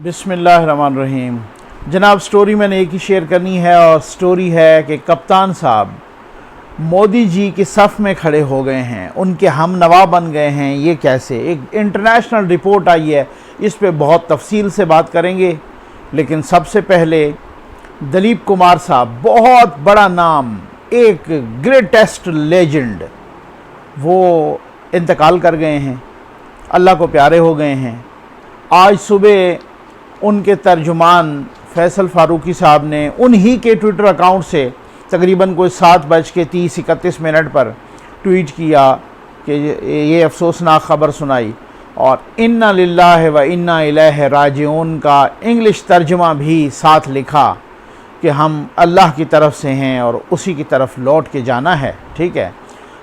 बिस्मिल्लाहिर्रहमानिर्रहीम। जनाब, स्टोरी मैंने एक ही शेयर करनी है और स्टोरी है कि कप्तान साहब मोदी जी की सफ़ में खड़े हो गए हैं, उनके हम नवा बन गए हैं। ये कैसे? एक इंटरनेशनल रिपोर्ट आई है, इस पे बहुत तफसील से बात करेंगे। लेकिन सबसे पहले दिलीप कुमार साहब, बहुत बड़ा नाम, एक ग्रेटेस्ट लेजेंड, वो इंतकाल कर गए हैं, अल्लाह को प्यारे हो गए हैं। आज सुबह उनके तर्जुमान फैसल फ़ारूकी साहब ने उन्हीं के ट्विटर अकाउंट से तकरीबन कोई 7:30-31 पर ट्वीट किया कि ये अफसोसनाक ख़बर सुनाई, और इन्ना लिल्लाहि व इन्ना इलैहि राजिऊन का इंग्लिश तर्जुमा भी साथ लिखा कि हम अल्लाह की तरफ से हैं और उसी की तरफ लौट के जाना है। ठीक है,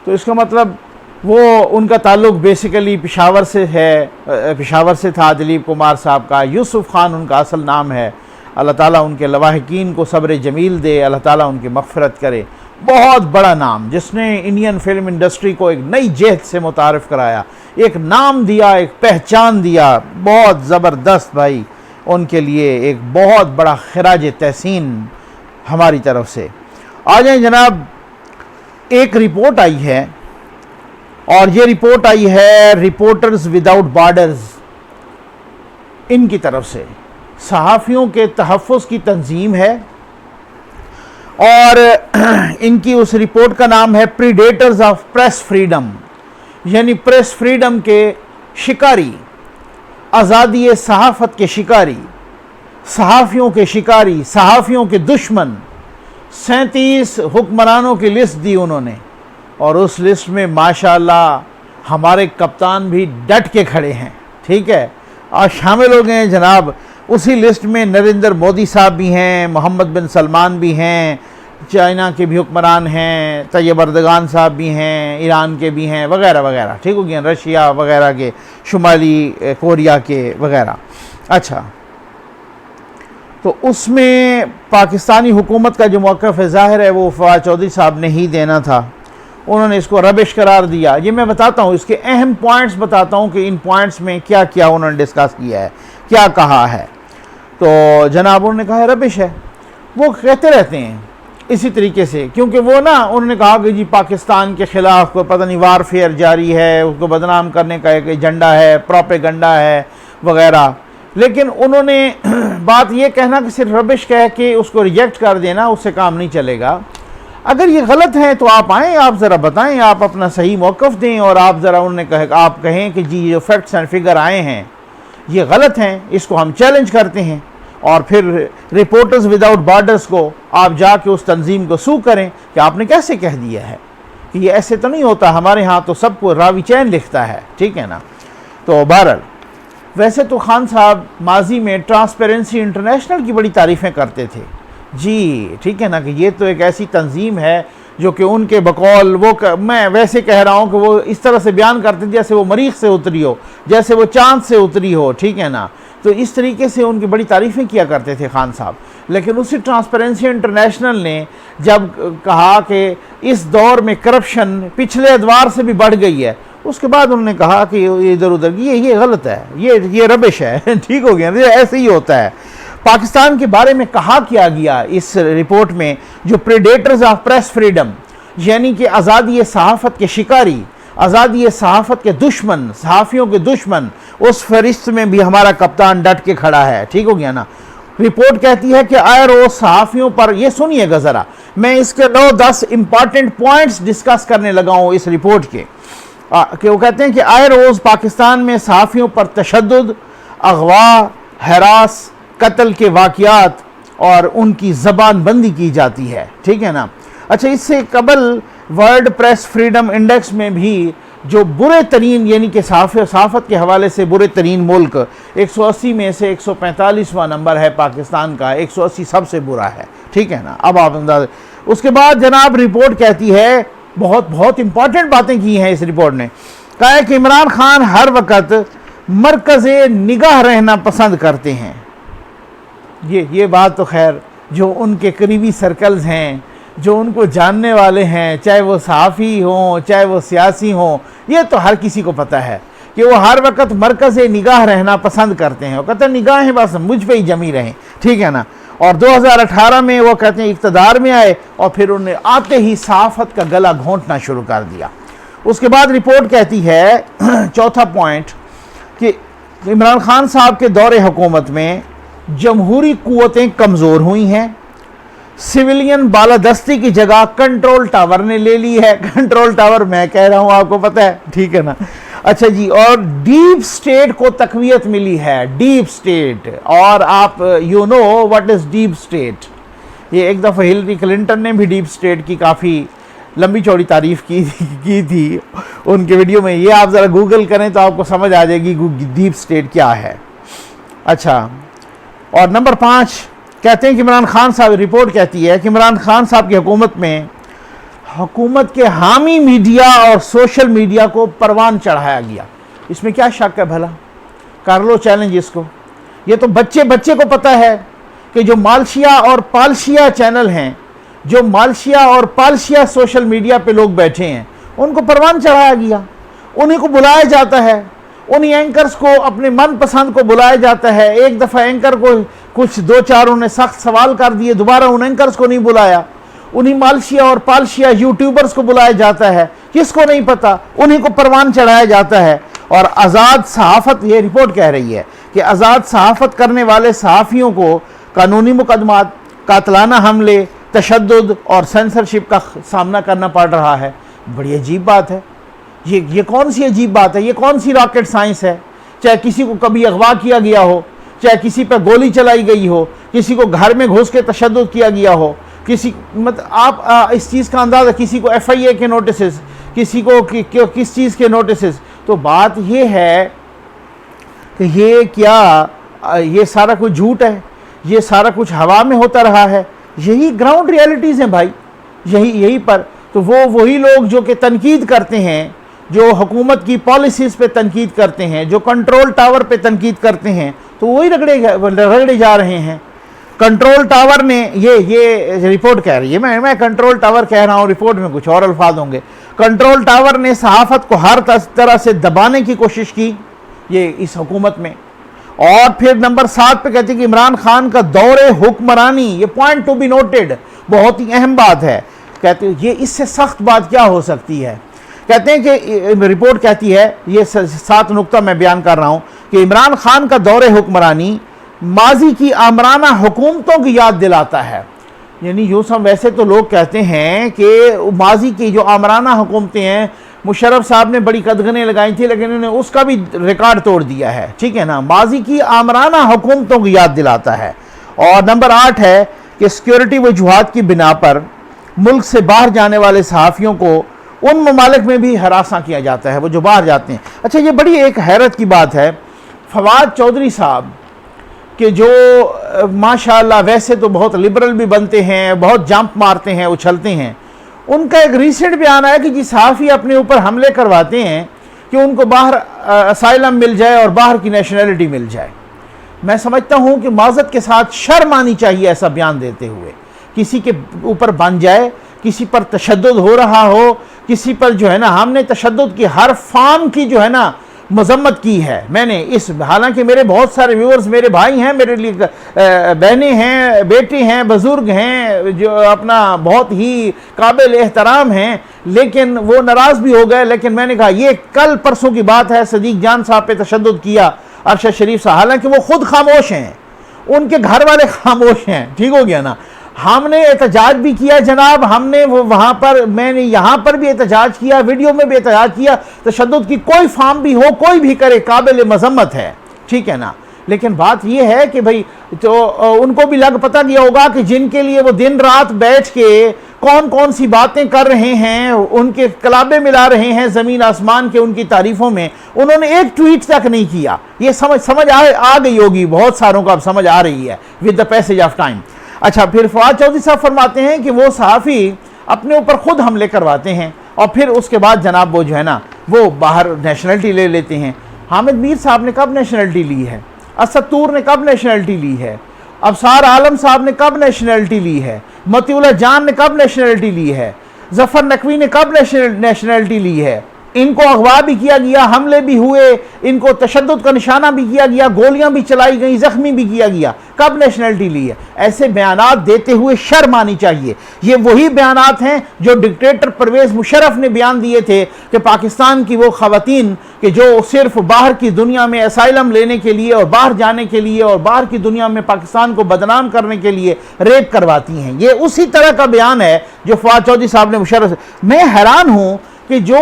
तो इसका मतलब वो उनका ताल्लुक़ बेसिकली पेशावर से है, पेशावर से था दिलीप कुमार साहब का। यूसुफ़ ख़ान उनका असल नाम है। अल्लाह ताला उनके लवाहिकीन को सब्र जमील दे, अल्लाह ताला उनकी मग़फ़िरत करे। बहुत बड़ा नाम, जिसने इंडियन फिल्म इंडस्ट्री को एक नई जेहत से मुतारिफ़ कराया, एक नाम दिया, एक पहचान दिया। बहुत ज़बरदस्त भाई, उनके लिए एक बहुत बड़ा खिराज तहसीन हमारी तरफ से। आ जाए जनाब, एक रिपोर्ट आई है और ये रिपोर्ट आई है रिपोर्टर्स विदाउट बॉर्डर्स, इनकी तरफ से। सहाफ़ियों के तहफ़्फ़ुज़ की तंजीम है और इनकी उस रिपोर्ट का नाम है प्रीडेटर्स ऑफ प्रेस फ्रीडम, यानी प्रेस फ्रीडम के शिकारी, आज़ादी सहाफ़त के शिकारी, सहाफ़ियों के शिकारी, सहाफ़ियों के दुश्मन। 37 हुक्मरानों की लिस्ट दी उन्होंने, और उस लिस्ट में माशाअल्लाह हमारे कप्तान भी डट के खड़े हैं। ठीक है, और शामिल हो गए हैं जनाब। उसी लिस्ट में नरेंद्र मोदी साहब भी हैं, मोहम्मद बिन सलमान भी हैं, चाइना के भी हुक्मरान हैं, तैयब अर्दगान साहब भी हैं, ईरान के भी हैं, वगैरह वगैरह। ठीक हो गया, रशिया वगैरह के, शुमाली कोरिया के वगैरह। अच्छा, तो उसमें पाकिस्तानी हुकूमत का जो मौक़िफ़ है, ज़ाहिर है वो फवाद चौधरी साहब ने ही देना था। उन्होंने इसको रबिश करार दिया। ये मैं बताता हूँ, इसके अहम पॉइंट्स बताता हूँ कि इन पॉइंट्स में क्या क्या उन्होंने डिस्कस किया है, क्या कहा है। तो जनाब उन्होंने कहा है रबिश है, वो कहते रहते हैं इसी तरीके से, क्योंकि वो ना, उन्होंने कहा कि जी पाकिस्तान के ख़िलाफ़ कोई पता नहीं वारफेयर जारी है, उसको बदनाम करने का एक एजेंडा है, प्रोपेगेंडा है वगैरह। लेकिन उन्होंने बात ये कहना कि सिर्फ रबिश कह के उसको रिजेक्ट कर देना, उससे काम नहीं चलेगा। अगर ये गलत है तो आप आएँ, आप ज़रा बताएं, आप अपना सही मौक़िफ़ दें, और आप ज़रा उन्होंने आप कहें कि जी ये फैक्ट्स एंड फिगर आए हैं ये गलत हैं, इसको हम चैलेंज करते हैं। और फिर रिपोर्टर्स विदाउट बॉर्डर्स को आप जाके उस तंजीम को सू करें कि आपने कैसे कह दिया है कि ये ऐसे तो नहीं होता, हमारे यहाँ तो सबको रावी चैन लिखता है। ठीक है ना। तो बहरहाल, वैसे तो खान साहब माजी में ट्रांसपेरेंसी इंटरनेशनल की बड़ी तारीफ़ें करते थे जी। ठीक है ना, कि ये तो एक ऐसी तंजीम है जो कि उनके बकौल मैं वैसे कह रहा हूँ कि वो इस तरह से बयान करते थे जैसे वो मरीख से उतरी हो, जैसे वो चांद से उतरी हो। ठीक है ना, तो इस तरीके से उनकी बड़ी तारीफ़ें किया करते थे खान साहब। लेकिन उसी ट्रांसपेरेंसी इंटरनेशनल ने जब कहा कि इस दौर में करप्शन पिछले अदवार से भी बढ़ गई है, उसके बाद उन्होंने कहा कि ये इधर उधर ये गलत है, ये रबिश है। ठीक हो गया, ऐसे ही होता है। पाकिस्तान के बारे में कहा किया गया इस रिपोर्ट में, जो प्रेडेटर्स ऑफ प्रेस फ्रीडम, यानी कि आज़ादी सहाफ़त के शिकारी, आज़ादी सहाफ़त के दुश्मन, सहाफ़ियों के दुश्मन, उस फहरिस्त में भी हमारा कप्तान डट के खड़ा है। ठीक हो गया ना। रिपोर्ट कहती है कि आए रोज़ सहाफ़ियों पर, ये सुनिएगा ज़रा, मैं इसके 9-10 इंपॉर्टेंट पॉइंट्स डिस्कस करने लगा हूँ इस रिपोर्ट के। कि वो कहते हैं कि आए रोज़ पाकिस्तान में सहाफ़ियों पर तशद्दुद, अगवा, हरास, कत्ल के वाक़यात और उनकी ज़बान बंदी की जाती है। ठीक है ना। अच्छा, इससे कबल वर्ल्ड प्रेस फ्रीडम इंडेक्स में भी जो बुरे तरीन, यानी कि सहाफ़त के हवाले से बुरे तरीन मुल्क, 180 में से 145वां नंबर है पाकिस्तान का। 180 सबसे बुरा है। ठीक है ना। अब आप अंदाज़, उसके बाद जनाब रिपोर्ट कहती है, बहुत बहुत इंपॉर्टेंट बातें की हैं इस रिपोर्ट ने। कहा है कि इमरान खान हर वक्त मरकज़ निगाह रहना पसंद करते हैं। ये बात तो खैर जो उनके करीबी सर्कल्स हैं, जो उनको जानने वाले हैं, चाहे वो सहाफ़ी हों चाहे वो सियासी हों, ये तो हर किसी को पता है कि वो हर वक्त मरकज़ निगाह रहना पसंद करते हैं। वो कहते हैं निगाहें बस मुझ पे ही जमी रहें, ठीक है ना। और 2018 में वो कहते हैं इक़्तिदार में आए और फिर उन्हें आते ही सहाफ़त का गला घोंटना शुरू कर दिया। उसके बाद रिपोर्ट कहती है चौथा पॉइंट कि इमरान खान साहब के दौरे हुकूमत में जमहूरी क़ुव्वतें कमज़ोर हुई हैं, सिविलियन बालादस्ती की जगह कंट्रोल टावर ने ले ली है। कंट्रोल टावर मैं कह रहा हूं, आपको पता है, ठीक है ना। अच्छा जी, और डीप स्टेट को तक़वियत मिली है, डीप स्टेट। और आप you know what is deep state. ये एक दफ़ा हिलरी क्लिंटन ने भी डीप स्टेट की काफ़ी लंबी चौड़ी तारीफ़ की थी उनके वीडियो में। ये आप ज़रा गूगल करें तो आपको समझ आ जाएगी डीप स्टेट क्या है। अच्छा, और नंबर 5 कहते हैं कि इमरान खान साहब, रिपोर्ट कहती है कि इमरान खान साहब की हुकूमत में हुकूमत के हामी मीडिया और सोशल मीडिया को परवान चढ़ाया गया। इसमें क्या शक है भला, कर लो चैलेंज इसको। ये तो बच्चे बच्चे को पता है कि जो मालशिया और पालशिया चैनल हैं, जो मालशिया और पालशिया सोशल मीडिया पे लोग बैठे हैं, उनको परवान चढ़ाया गया। उन्हीं को बुलाया जाता है, उन्हीं एंकर्स को, अपने मनपसंद को बुलाया जाता है। एक दफ़ा एंकर को कुछ 2-4 उन्हें सख्त सवाल कर दिए, दोबारा उन एंकर्स को नहीं बुलाया। उन्हीं मालशिया और पालशिया यूट्यूबर्स को बुलाया जाता है, किसको नहीं पता, उन्हीं को परवान चढ़ाया जाता है। और आज़ाद सहाफ़त, ये रिपोर्ट कह रही है कि आज़ाद सहाफ़त करने वाले सहाफ़ियों को कानूनी मुकदमात, कातलाना हमले, तशद्दुद और सेंसरशिप का सामना करना पड़ रहा है। बड़ी अजीब बात है ये कौन सी अजीब बात है, ये कौन सी रॉकेट साइंस है। चाहे किसी को कभी अगवा किया गया हो, चाहे किसी पर गोली चलाई गई हो, किसी को घर में घुस के तशद्दुद किया गया हो, किसी मतलब आप इस चीज़ का अंदाज़ा, किसी को FIA के नोटिस, किसी को किस चीज़ के नोटिस। तो बात ये है कि ये क्या, ये सारा कुछ झूठ है, ये सारा कुछ हवा में होता रहा है। यही ग्राउंड रियलिटीज़ हैं भाई, यही पर। तो वो वही लोग जो कि तनकीद करते हैं, जो हुकूमत की पॉलिसीज़ पे तनकीद करते हैं, जो कंट्रोल टावर पे तनकीद करते हैं, तो वही रगड़े जा रहे हैं। कंट्रोल टावर ने ये रिपोर्ट कह रही है, मैं कंट्रोल टावर कह रहा हूँ, रिपोर्ट में कुछ और अल्फाज होंगे। कंट्रोल टावर ने सहाफ़त को हर तरह से दबाने की कोशिश की ये इस हुकूमत में। और फिर नंबर 7 पे कहते हैं कि इमरान खान का दौरे हुक्मरानी, ये पॉइंट टू बी नोटेड, बहुत ही अहम बात है। कहते हैं ये इससे सख्त बात क्या हो सकती है। कहते हैं कि रिपोर्ट कहती है, ये 7 नुक्ता मैं बयान कर रहा हूँ, कि इमरान खान का दौरे हुक्मरानी माजी की आमराना हुकूमतों की याद दिलाता है। यानी यूँ सब, वैसे तो लोग कहते हैं कि माजी की जो आमराना हुकूमतें हैं, मुशर्रफ साहब ने बड़ी कदगनें लगाई थी, लेकिन उन्होंने उसका भी रिकॉर्ड तोड़ दिया है, ठीक है ना। माजी की आमराना हुकूमतों की याद दिलाता है। और नंबर 8 है कि सिक्योरिटी वजूहात की बिना पर मुल्क से बाहर जाने वाले सहाफ़ियों को उन ममालिक में भी हरासा किया जाता है, वो जो बाहर जाते हैं। अच्छा, ये बड़ी एक हैरत की बात है, फवाद चौधरी साहब कि जो माशाअल्लाह वैसे तो बहुत लिबरल भी बनते हैं, बहुत जंप मारते हैं, उछलते हैं, उनका एक रीसेंट बयान आया कि जी सहाफ़ी अपने ऊपर हमले करवाते हैं कि उनको बाहर असाइलम मिल जाए और बाहर की नेशनैलिटी मिल जाए। मैं समझता हूँ कि माज़रत के साथ शर्म आनी चाहिए ऐसा बयान देते हुए। किसी के ऊपर बन जाए, किसी पर तशद्दुद हो रहा हो, किसी पर जो है ना, हमने तशद्दुद की हर फार्म की जो है ना मजम्मत की है मैंने इस, हालांकि मेरे बहुत सारे व्यूअर्स मेरे भाई हैं, मेरे लिए बहनें हैं, बेटे हैं, बुजुर्ग हैं, जो अपना बहुत ही काबिल एहतराम हैं, लेकिन वो नाराज़ भी हो गए। लेकिन मैंने कहा ये कल परसों की बात है, सदीक जान साहब पे तशद्दुद किया अरशद शरीफ साहब, हालांकि वो खुद खामोश हैं, उनके घर वाले खामोश हैं, ठीक हो गया ना। हमने एहतजाज भी किया जनाब, हमने वो वहाँ पर, मैंने यहाँ पर भी एहतजाज किया, वीडियो में भी एहतजाज किया। तशद्दुद की कोई फार्म भी हो, कोई भी करे, काबिल मजम्मत है, ठीक है ना। लेकिन बात यह है कि भाई तो उनको भी लग पता गया होगा कि जिनके लिए वो दिन रात बैठ के कौन कौन सी बातें कर रहे हैं, उनके कलाबे मिला रहे हैं ज़मीन आसमान के उनकी तारीफ़ों में, उन्होंने एक ट्वीट तक नहीं किया। ये समझ आ गई होगी बहुत सारों को, अब समझ आ रही है with the passage of time. अच्छा, फिर फवाद चौधरी साहब फरमाते हैं कि वो सहाफ़ी अपने ऊपर खुद हमले करवाते हैं और फिर उसके बाद जनाब वो जो है ना वो बाहर नेशनलिटी ले लेते हैं। हामिद मीर साहब ने कब नेशनलिटी ली है, असद तूर ने कब नेशनलिटी ली है, अबसार आलम साहब ने कब नेशनलिटी ली है, मतीउल्लाह जान ने कब नेशनलिटी ली है, जफ़र नकवी ने कब नेशनलिटी ली है, इनको अगवा भी किया गया, हमले भी हुए, इनको तशद्दुद का निशाना भी किया गया, गोलियां भी चलाई गई, जख्मी भी किया गया। कब नेशनलिटी ली है? ऐसे बयानात देते हुए शर्म आनी चाहिए। ये वही बयानात हैं जो डिक्टेटर परवेज मुशर्रफ ने बयान दिए थे कि पाकिस्तान की वो खवातीन कि जो सिर्फ बाहर की दुनिया में असाइलम लेने के लिए और बाहर जाने के लिए और बाहर की दुनिया में पाकिस्तान को बदनाम करने के लिए रेप करवाती हैं। ये उसी तरह का बयान है जो फवाद चौधरी साहब ने मुशर्रफ। मैं हैरान हूं कि जो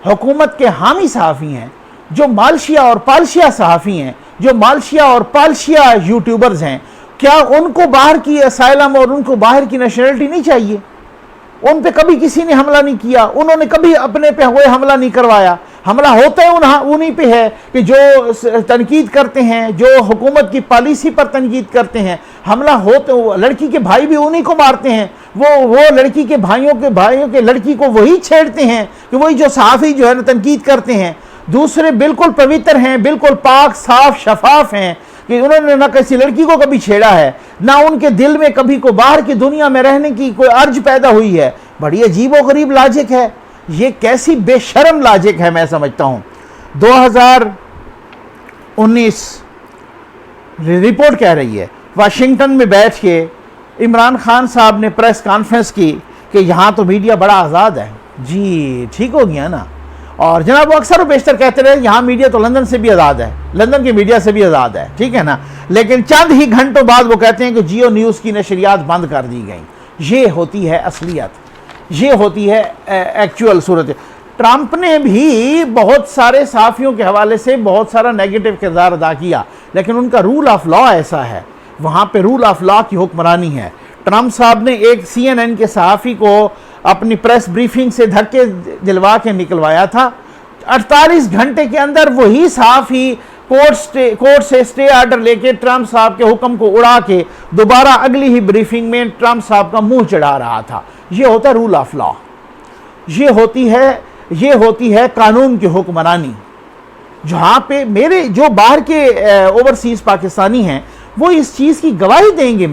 हुकूमत के हामी सहाफ़ी हैं, जो मालशिया और पालशिया सहाफ़ी हैं, जो मालशिया और पालशिया यूट्यूबर्स हैं, क्या उनको बाहर की असाइलम और उनको बाहर की नेशनलिटी नहीं चाहिए? उन पे कभी किसी ने हमला नहीं किया, उन्होंने कभी अपने पे हुए हमला नहीं करवाया। हमला होता है उन्हीं पे है कि जो तनकीद करते हैं, जो हुकूमत की पॉलिसी पर तनकीद करते हैं। हमला होते, लड़की के भाई भी उन्हीं को मारते हैं। वो लड़की के भाइयों के लड़की को वही छेड़ते हैं कि वही जो सहाफ़ी जो है ना तनकीद करते हैं। दूसरे बिल्कुल पवित्र हैं, बिल्कुल पाक साफ शफाफ हैं कि उन्होंने ना किसी लड़की को कभी छेड़ा है, ना उनके दिल में कभी को बाहर की दुनिया में रहने की कोई अर्ज पैदा हुई है। बड़ी अजीबो गरीब लॉजिक है ये, कैसी बेशर्म लॉजिक है। मैं समझता हूँ 2019 रिपोर्ट कह रही है वाशिंगटन में बैठ के इमरान खान साहब ने प्रेस कॉन्फ्रेंस की कि यहाँ तो मीडिया बड़ा आज़ाद है। जी ठीक हो गया ना। और जनाब वो अक्सर बेशतर कहते रहे यहाँ मीडिया तो लंदन से भी आज़ाद है, लंदन की मीडिया से भी आज़ाद है, ठीक है ना। लेकिन चंद ही घंटों बाद वो कहते हैं कि जियो न्यूज़ की नशरियात बंद कर दी गई। ये होती है असलियत, ये होती है एक्चुअल सूरत। ट्रंप ने भी बहुत सारे सहाफ़ियों के हवाले से बहुत सारा नेगेटिव किरदार अदा किया, लेकिन उनका रूल ऑफ लॉ ऐसा है, वहाँ पे रूल ऑफ लॉ की हुक्मरानी है। ट्रंप साहब ने एक CNN के सहाफ़ी को अपनी प्रेस ब्रीफिंग से धक्के दिलवा के निकलवाया था। 48 घंटे के अंदर वही सहाफ़ी कोर्ट से स्टे ऑर्डर लेके ट्रंप साहब के हुक्म को उड़ा के दोबारा अगली ही ब्रीफिंग में ट्रंप साहब का मुंह चढ़ा रहा था। ये होता है रूल ऑफ लॉ, ये होती है कानून की हुक्मरानी। जहाँ पे मेरे जो बाहर के ओवरसीज़ पाकिस्तानी हैं वो इस चीज़ की गवाही देंगे,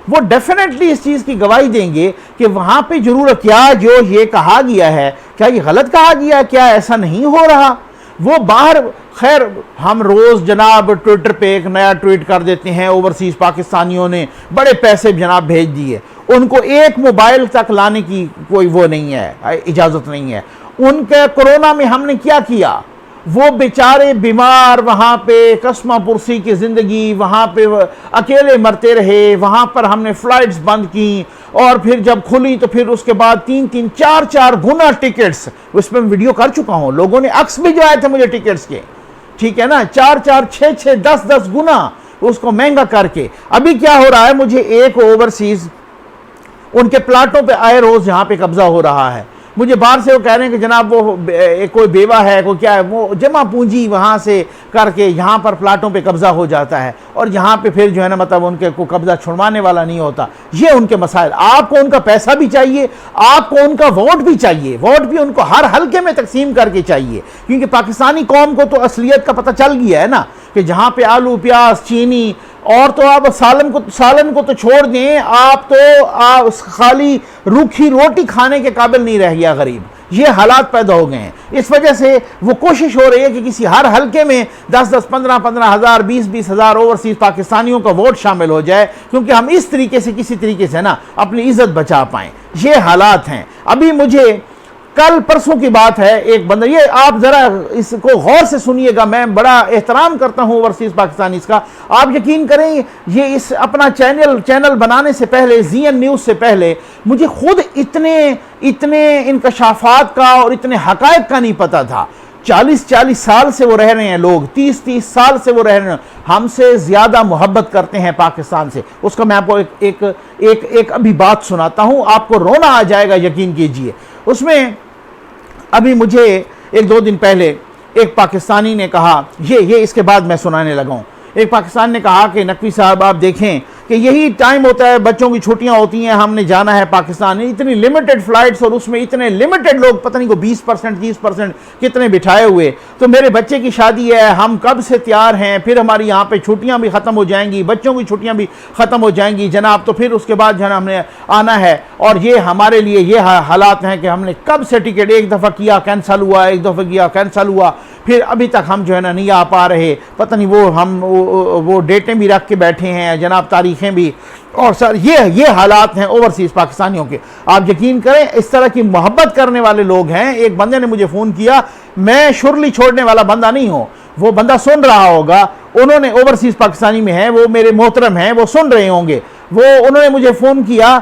वो डेफिनेटली इस चीज़ की गवाही देंगे कि वहाँ पे ज़रूरत क्या जो ये कहा गया है, क्या ये गलत कहा गया, क्या ऐसा नहीं हो रहा। वो बाहर खैर हम रोज़ जनाब ट्विटर पे एक नया ट्वीट कर देते हैं, ओवरसीज़ पाकिस्तानियों ने बड़े पैसे जनाब भेज दिए, उनको एक मोबाइल तक लाने की कोई वो नहीं है, इजाज़त नहीं है। उनके कोरोना में हमने क्या किया, वो बेचारे बीमार वहाँ पे कसमा पुरसी की ज़िंदगी, वहाँ पे अकेले मरते रहे, वहाँ पर हमने फ़्लाइट्स बंद की और फिर जब खुली तो फिर उसके बाद 3-3, 4-4 गुना टिकट्स, उस पर वीडियो कर चुका हूँ, लोगों ने अक्स भी जो आए थे मुझे टिकट्स के, ठीक है ना, 4-4, 6-6, 10-10 गुना उसको महंगा करके। अभी क्या हो रहा है, मुझे एक ओवरसीज़ उनके प्लाटों पे आए रोज़ यहाँ पे कब्ज़ा हो रहा है, मुझे बाहर से वो कह रहे हैं कि जनाब वो कोई बेवा है, कोई क्या है, वो जमा पूंजी वहाँ से करके यहाँ पर प्लाटों पे कब्ज़ा हो जाता है और यहाँ पे फिर जो है ना मतलब उनके को कब्ज़ा छुड़वाने वाला नहीं होता। ये उनके मसाइल। आपको उनका पैसा भी चाहिए, आपको उनका वोट भी चाहिए, वोट भी उनको हर हल्के में तकसीम करके चाहिए, क्योंकि पाकिस्तानी कौम को तो असलियत का पता चल गया है ना कि जहाँ पे आलू प्याज चीनी और तो आप सालन को तो छोड़ दें, आप खाली रूखी रोटी खाने के काबिल नहीं रह गया गरीब। ये हालात पैदा हो गए हैं। इस वजह से वो कोशिश हो रही है कि किसी हर हल्के में 10-10, 15-15 हज़ार, 20-20 हज़ार ओवरसीज़ पाकिस्तानियों का वोट शामिल हो जाए, क्योंकि हम इस तरीके से किसी तरीके से ना अपनी इज्जत बचा पाएँ। ये हालात हैं। अभी मुझे कल परसों की बात है, एक बंदा, ये आप ज़रा इसको गौर से सुनिएगा, मैं बड़ा एहतराम करता हूँ ओवरसीज़ पाकिस्तानीज़ का। आप यकीन करें, ये इस अपना चैनल बनाने से पहले, ZN न्यूज़ से पहले, मुझे खुद इतने इंकशाफात का और इतने हक़ाइक़ का नहीं पता था। 40-40 साल से वो रह रहे हैं लोग, 30-30 साल से वो रह रहे हैं, हमसे ज़्यादा मोहब्बत करते हैं पाकिस्तान से। उसका मैं आपको एक अभी बात सुनाता हूँ, आपको रोना आ जाएगा, यकीन कीजिए। उसमें अभी मुझे 1-2 दिन पहले एक पाकिस्तानी ने कहा, ये इसके बाद मैं सुनाने लगा हूँ। एक पाकिस्तान ने कहा कि नकवी साहब आप देखें कि यही टाइम होता है, बच्चों की छुट्टियां होती हैं, हमने जाना है पाकिस्तान, इतनी लिमिटेड फ्लाइट्स और उसमें इतने लिमिटेड लोग, पता नहीं को 20% 30% कितने बिठाए हुए। तो मेरे बच्चे की शादी है, हम कब से तैयार हैं, फिर हमारी यहाँ पे छुट्टियां भी ख़त्म हो जाएंगी, बच्चों की छुट्टियां भी ख़त्म हो जाएंगी जनाब, तो फिर उसके बाद जो है हमने आना है। और ये हमारे लिए ये हालात हैं कि हमने कब से टिकट एक दफ़ा किया कैंसिल हुआ, एक दफ़ा किया कैंसिल हुआ, फिर अभी तक हम जो है ना नहीं आ पा रहे। पता नहीं वो हम वो डेटें भी रख के बैठे हैं जनाब, तारीखें भी। और सर ये हालात हैं ओवरसीज़ पाकिस्तानियों के। आप यकीन करें, इस तरह की मोहब्बत करने वाले लोग हैं। एक बंदे ने मुझे फ़ोन किया, मैं शुरली छोड़ने वाला बंदा नहीं हूँ, वो बंदा सुन रहा होगा, उन्होंने ओवरसीज़ पाकिस्तानी में है, वो मेरे मोहतरम हैं, वो सुन रहे होंगे। उन्होंने मुझे फ़ोन किया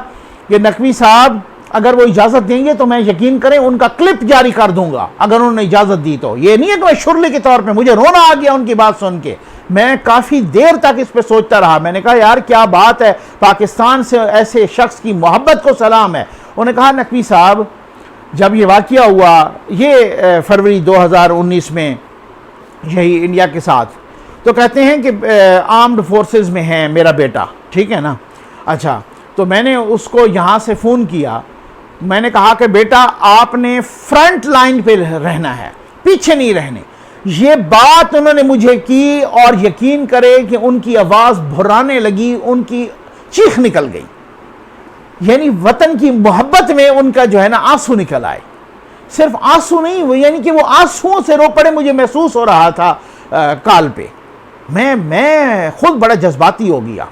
कि नकवी साहब अगर वो इजाज़त देंगे तो मैं यकीन करें उनका क्लिप जारी कर दूंगा, अगर उन्होंने इजाज़त दी तो। ये नहीं है कि मैं शुरली के तौर पे, मुझे रोना आ गया उनकी बात सुन के। मैं काफ़ी देर तक इस पे सोचता रहा। मैंने कहा यार क्या बात है, पाकिस्तान से ऐसे शख्स की मोहब्बत को सलाम है। उन्होंने कहा नकवी साहब जब ये वाक़या हुआ, ये फरवरी 2019 में यही इंडिया के साथ, तो कहते हैं कि आर्म्ड फोर्सेस में है मेरा बेटा, ठीक है ना। अच्छा, तो मैंने उसको यहाँ से फ़ोन किया, मैंने कहा कि बेटा आपने फ्रंट लाइन पे रहना है, पीछे नहीं रहने। ये बात उन्होंने मुझे की और यकीन करें कि उनकी आवाज़ भुराने लगी, उनकी चीख निकल गई। यानी वतन की मोहब्बत में उनका जो है ना आंसू निकल आए। सिर्फ आंसू नहीं, वो यानी कि वो आंसुओं से रो पड़े, मुझे महसूस हो रहा था कॉल पे। मैं खुद बड़ा जज्बाती हो गया।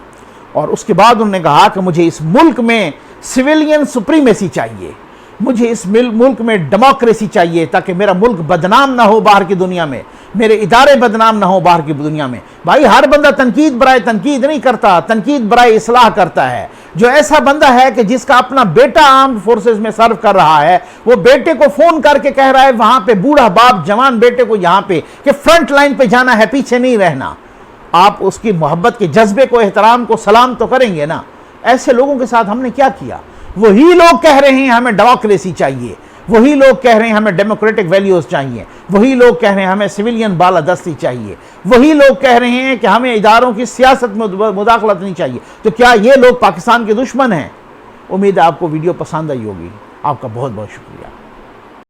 और उसके बाद उन्होंने कहा कि मुझे इस मुल्क में सिविलियन सुप्रीमेसी चाहिए, मुझे इस मुल्क में डेमोक्रेसी चाहिए, ताकि मेरा मुल्क बदनाम ना हो बाहर की दुनिया में, मेरे इदारे बदनाम ना हो बाहर की दुनिया में। भाई हर बंदा तनकीद बराए तनकीद नहीं करता, तनकीद बराए इस्लाह करता है। जो ऐसा बंदा है कि जिसका अपना बेटा आर्म्ड फोर्सेस में सर्व कर रहा है, वो बेटे को फ़ोन करके कह रहा है वहाँ पे, बूढ़ा बाप जवान बेटे को यहाँ पे, कि फ्रंट लाइन पे जाना है, पीछे नहीं रहना। आप उसकी मोहब्बत के जज्बे को, एहतराम को सलाम तो करेंगे ना। ऐसे लोगों के साथ हमने क्या किया? वही लोग कह रहे हैं हमें डेमोक्रेसी चाहिए, वही लोग कह रहे हैं हमें डेमोक्रेटिक वैल्यूज़ चाहिए, वही लोग कह रहे हैं हमें सिविलियन बालादस्ती चाहिए, वही लोग कह रहे हैं कि हमें इदारों की सियासत में मुदाखलत नहीं चाहिए। तो क्या ये लोग पाकिस्तान के दुश्मन हैं? उम्मीद है आपको वीडियो पसंद आई होगी। आपका बहुत बहुत शुक्रिया।